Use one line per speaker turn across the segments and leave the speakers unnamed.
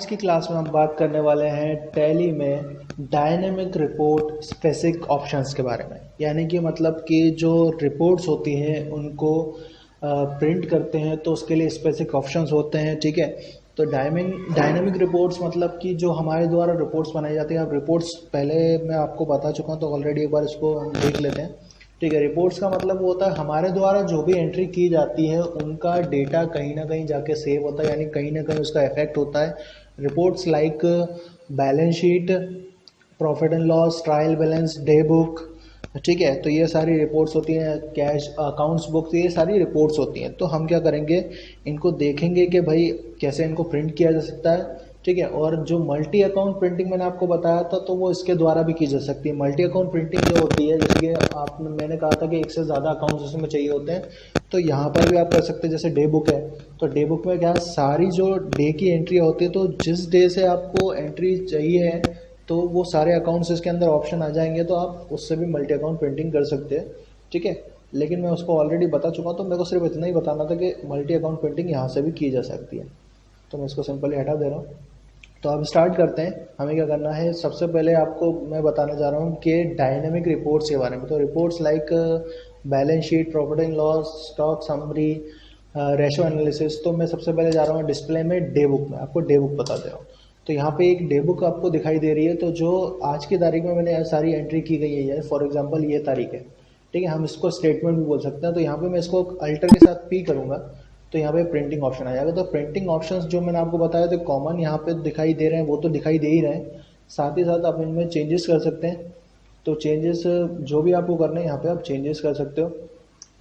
आज की क्लास में हम बात करने वाले हैं टैली में डायनेमिक रिपोर्ट स्पेसिफिक ऑप्शंस के बारे में। यानी कि मतलब कि जो रिपोर्ट्स होती हैं उनको प्रिंट करते हैं तो उसके लिए स्पेसिफिक ऑप्शंस होते हैं। ठीक है, तो डायनेमिक रिपोर्ट्स मतलब कि जो हमारे द्वारा रिपोर्ट्स बनाई जाती हैं। अब रिपोर्ट्स पहले मैं आपको बता चुका हूँ, तो ऑलरेडी एक बार इसको हम देख लेते हैं। ठीक है, रिपोर्ट्स का मतलब वो होता है हमारे द्वारा जो भी एंट्री की जाती है उनका डेटा कहीं ना कहीं जाके सेव होता है, यानी कहीं ना कहीं उसका इफेक्ट होता है। Reports like balance sheet, profit and loss, trial balance, day book. ठीक है, तो ये सारी रिपोर्ट्स होती हैं, कैश अकाउंट्स बुक्स, ये सारी रिपोर्ट्स होती हैं। तो हम क्या करेंगे, इनको देखेंगे कि भाई कैसे इनको प्रिंट किया जा सकता है। ठीक है, और जो मल्टी अकाउंट प्रिंटिंग मैंने आपको बताया था तो वो इसके द्वारा भी की जा सकती है। मल्टी अकाउंट प्रिंटिंग जो होती है, जैसे कि मैंने कहा था कि एक से ज़्यादा अकाउंट्स उसमें चाहिए होते हैं, तो यहाँ पर भी आप कर सकते हैं। जैसे डे बुक है, तो डे बुक में क्या सारी जो डे की एंट्री होती है, तो जिस डे से आपको एंट्री चाहिए है तो वो सारे अकाउंट्स इसके अंदर ऑप्शन आ जाएंगे, तो आप उससे भी मल्टी अकाउंट प्रिंटिंग कर सकते हैं। ठीक है, लेकिन मैं उसको ऑलरेडी बता चुका हूँ, तो मेरे को सिर्फ इतना ही बताना था कि मल्टी अकाउंट प्रिंटिंग यहाँ से भी की जा सकती है। तो मैं इसको सिंपली हटा दे रहा हूँ। तो अब स्टार्ट करते हैं। हमें क्या करना है, सबसे पहले आपको मैं बताने जा रहा हूँ कि डायनेमिक रिपोर्ट्स के बारे में। तो reports like balance sheet, profit and loss, stock summary, ratio analysis. तो मैं सबसे पहले जा रहा हूँ डिस्प्ले में डे बुक में, आपको डे बुक बता दे रहा हूँ। तो यहाँ पे एक डे बुक आपको दिखाई दे रही है, तो जो आज की तारीख में मैंने सारी एंट्री की गई है, फॉर एग्जांपल ये तारीख है। ठीक है, हम इसको स्टेटमेंट भी बोल सकते हैं। तो यहाँ पे मैं इसको अल्टर के साथ पी करूँगा तो यहाँ पे प्रिंटिंग ऑप्शन आ जाएगा। तो प्रिंटिंग ऑप्शंस जो मैंने आपको बताया तो कॉमन यहाँ पे दिखाई दे रहे हैं, वो तो दिखाई दे ही रहे हैं। साथ ही साथ आप इनमें चेंजेस कर सकते हैं। तो चेंजेस जो भी आपको करना है यहाँ पे आप चेंजेस कर सकते हो।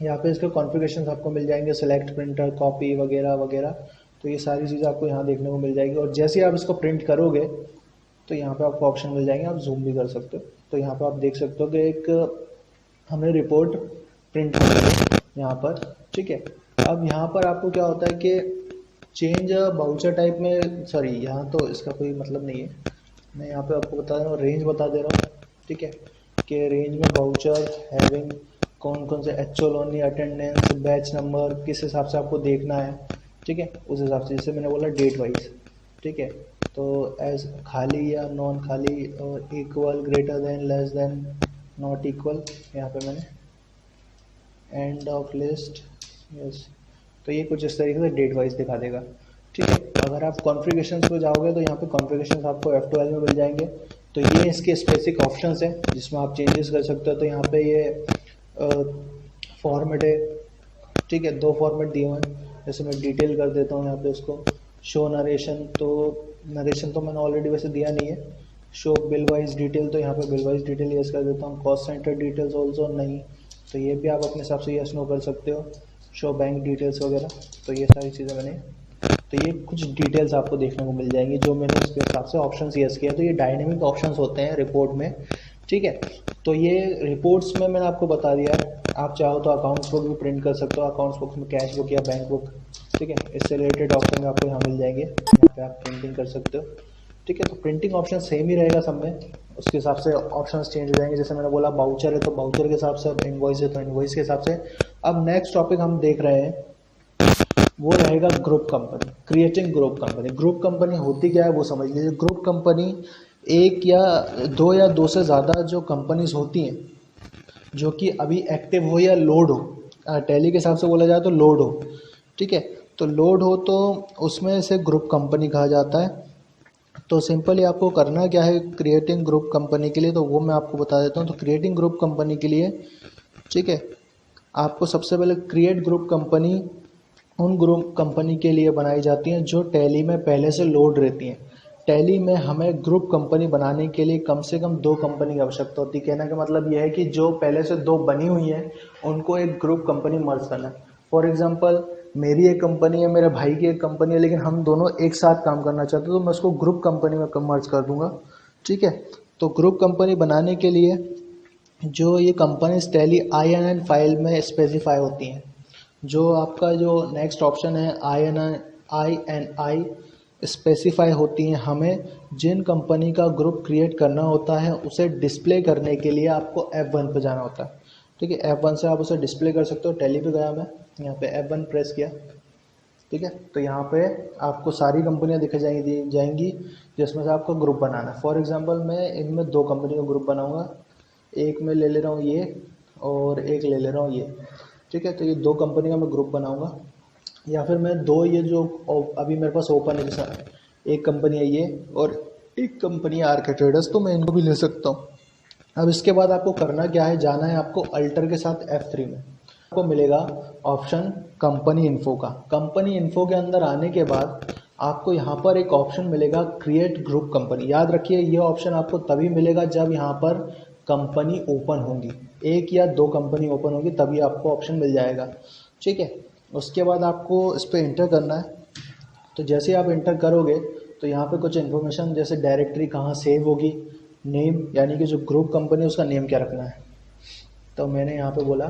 यहाँ पे इसके कॉन्फ़िगरेशंस आपको मिल जाएंगे, सेलेक्ट प्रिंटर, कॉपी वगैरह वगैरह। तो ये सारी चीज़ें आपको यहाँ देखने को मिल जाएगी। और जैसे ही आप इसको प्रिंट करोगे तो यहाँ पे आपको ऑप्शन मिल जाएंगे, आप जूम भी कर सकते हो। तो यहाँ पे आप देख सकते हो कि एक हमने रिपोर्ट प्रिंट कर ली यहाँ पर। ठीक है, अब यहाँ पर आपको क्या होता है कि चेंज बाउचर टाइप में, सॉरी यहाँ तो इसका कोई मतलब नहीं है, मैं यहाँ पे आपको बता रहा हूँ, रेंज बता दे रहा हूँ। ठीक है, कि रेंज में बाउचर हैविंग कौन कौन से actual only, attendance, batch number, किस हिसाब से आपको देखना है। ठीक है, उस हिसाब से, जैसे मैंने बोला डेट वाइज। ठीक है, तो एज खाली या नॉन खाली, और equal, greater than, less than, not equal, यहाँ पे मैंने एंड ऑफ लिस्ट, यस। तो ये कुछ इस तरीके से डेट वाइज दिखा देगा। ठीक है, अगर आप कॉन्फ़िगरेशंस पे जाओगे तो यहाँ पे कॉन्फ़िगरेशंस आपको F12 में मिल जाएंगे। तो ये इसके स्पेसिफिक ऑप्शंस हैं जिसमें आप चेंजेस कर सकते हो। तो यहाँ पे ये फॉर्मेट है। ठीक है, दो फॉर्मेट दिए हुए हैं। जैसे मैं डिटेल कर देता हूँ यहाँ पे उसको, शो नरेशन। तो नरेशन तो मैंने ऑलरेडी वैसे दिया नहीं है। शो बिल वाइज डिटेल, तो यहाँ पे बिल वाइज डिटेल यस कर देता हूँ। कॉस्ट सेंटर डिटेल्स ऑल्सो नहीं, तो ये भी आप अपने हिसाब से यस नो कर सकते हो। शो बैंक डिटेल्स वगैरह, तो ये सारी चीज़ें मैंने, तो ये कुछ डिटेल्स आपको देखने को मिल जाएंगी जो मैंने इसके हिसाब से ऑप्शंस यस किया। तो ये डायनेमिक ऑप्शंस होते हैं रिपोर्ट में। ठीक है, तो ये रिपोर्ट्स में मैंने आपको बता दिया है। आप चाहो तो अकाउंट्स बुक भी प्रिंट कर सकते हो, अकाउंट्स बुक में कैश बुक या बैंक बुक। ठीक है, इससे रिलेटेड ऑप्शन आपको यहाँ मिल जाएंगे, यहाँ पे आप प्रिंटिंग कर सकते हो। ठीक है, तो प्रिंटिंग ऑप्शन सेम ही रहेगा सब में, उसके हिसाब से ऑप्शंस चेंज हो जाएंगे। जैसे मैंने बोला बाउचर है तो बाउचर के हिसाब से, अब इनवॉइस है तो इनवॉइस के हिसाब से। अब नेक्स्ट टॉपिक हम देख रहे हैं वो रहेगा group company, creating group company. Group company होती क्या है वो समझ लीजिए। ग्रुप कंपनी एक या दो से ज़्यादा जो कंपनीज होती हैं जो कि अभी एक्टिव हो या लोड हो, टैली के हिसाब से बोला जाए तो लोड हो। ठीक है, तो लोड हो तो उसमें से ग्रुप कंपनी कहा जाता है। तो सिंपली आपको करना क्या है क्रिएटिंग ग्रुप कंपनी के लिए, तो वो मैं आपको बता देता हूँ। तो क्रिएटिंग ग्रुप कंपनी के लिए, ठीक है, आपको सबसे पहले क्रिएट ग्रुप कंपनी उन ग्रुप कंपनी के लिए बनाई जाती हैं जो टैली में पहले से लोड रहती हैं। टैली में हमें ग्रुप कंपनी बनाने के लिए कम से कम दो कंपनी की आवश्यकता होती है। कहने का मतलब यह है कि जो पहले से दो बनी हुई हैं उनको एक ग्रुप कंपनी मर्ज करना है। फॉर एग्जांपल मेरी एक कंपनी है, मेरे भाई की एक कंपनी है, लेकिन हम दोनों एक साथ काम करना चाहते हैं, तो मैं उसको ग्रुप कंपनी में मर्ज कर दूंगा। ठीक है, तो ग्रुप कंपनी बनाने के लिए जो ये कंपनीज टैली INN फाइल में स्पेसिफाई होती हैं। जो आपका जो नेक्स्ट ऑप्शन है INI स्पेसिफाई होती हैं। हमें जिन कंपनी का ग्रुप क्रिएट करना होता है उसे डिस्प्ले करने के लिए आपको F1 पे जाना होता है। ठीक है, F1 से आप उसे डिस्प्ले कर सकते हो। टैली पे गया मैं, यहाँ पे F1 प्रेस किया। ठीक है। तो यहाँ पे आपको सारी कंपनियाँ दिख जाएंगी जिसमें से आपको ग्रुप बनाना है। फॉर एग्जांपल मैं इनमें दो कंपनी का ग्रुप बनाऊंगा, एक मैं ले ले रहा हूँ ये और एक ले ले रहा हूँ ये, ठीक है। तो ये दो कंपनी का मैं ग्रुप बनाऊंगा, या फिर मैं दो ये जो अभी मेरे पास ओपन है, जैसा एक कंपनी है ये और एक कंपनी है आरके ट्रेडर्स, तो मैं इनको भी ले सकता हूँ। अब इसके बाद आपको करना क्या है, जाना है आपको अल्टर के साथ F3 में, आपको मिलेगा ऑप्शन कंपनी इन्फो का। कंपनी इन्फो के अंदर आने के बाद आपको यहाँ पर एक ऑप्शन मिलेगा क्रिएट ग्रुप कंपनी। याद रखिए ये ऑप्शन आपको तभी मिलेगा जब यहाँ पर कंपनी ओपन होंगी, एक या दो कंपनी ओपन होगी तभी आपको ऑप्शन मिल जाएगा, ठीक है। उसके बाद आपको इस पर इंटर करना है। तो जैसे आप इंटर करोगे तो यहाँ पे कुछ इन्फॉर्मेशन, जैसे डायरेक्टरी कहाँ सेव होगी, नेम यानी कि जो ग्रुप कंपनी है उसका नेम क्या रखना है। तो मैंने यहाँ पे बोला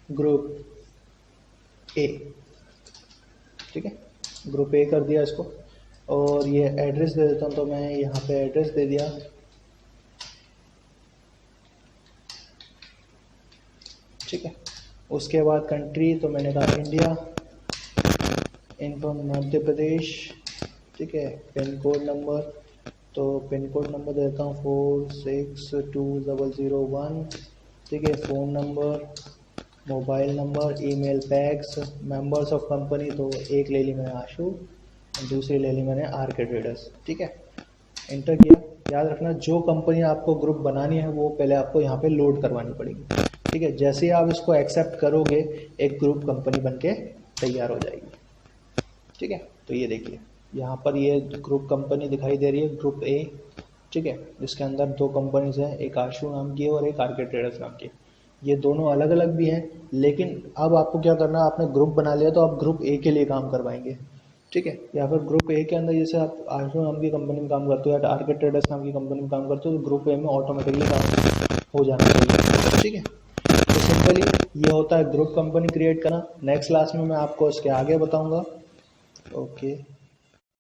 ग्रुप ए, ठीक है, ग्रुप ए कर दिया इसको। और ये एड्रेस दे देता हूँ, तो मैं यहाँ पे एड्रेस दे दिया, ठीक है। उसके बाद कंट्री तो मैंने कहा इंडिया, इनफ्रॉम मध्य प्रदेश, ठीक है। पिन कोड नंबर तो पिन कोड नंबर देता हूँ 462001, ठीक है। Phone number, mobile number, email, PACS, members of company तो एक ले ली मैंने आशु, दूसरी ले ली मैंने आरके ट्रेडर्स, ठीक है। इंटर किया। याद रखना जो कंपनी आपको ग्रुप बनानी है वो पहले आपको यहाँ पे लोड करवानी पड़ेगी, ठीक है। जैसे ही आप इसको एक्सेप्ट करोगे एक ग्रुप कंपनी बनके तैयार हो जाएगी, ठीक है। तो ये देखिए यहाँ पर ये ग्रुप कंपनी दिखाई दे रही है, ग्रुप ए, ठीक है। जिसके अंदर दो कंपनीज हैं, एक आशु नाम की है और एक आरके ट्रेडर्स नाम की। ये दोनों अलग अलग भी हैं, लेकिन अब आपको क्या करना है, आपने ग्रुप बना लिया तो आप ग्रुप ए के लिए काम करवाएंगे, ठीक है। या फिर ग्रुप ए के अंदर जैसे आप आशु नाम की कंपनी में काम करते हो या आरके ट्रेडर्स नाम की कंपनी में काम करते हो तो ग्रुप ए में ऑटोमेटिकली काम हो जाना चाहिए, ठीक है। तो सिंपली ये होता है ग्रुप कंपनी क्रिएट करना। नेक्स्ट क्लास में मैं आपको इसके आगे बताऊँगा। ओके।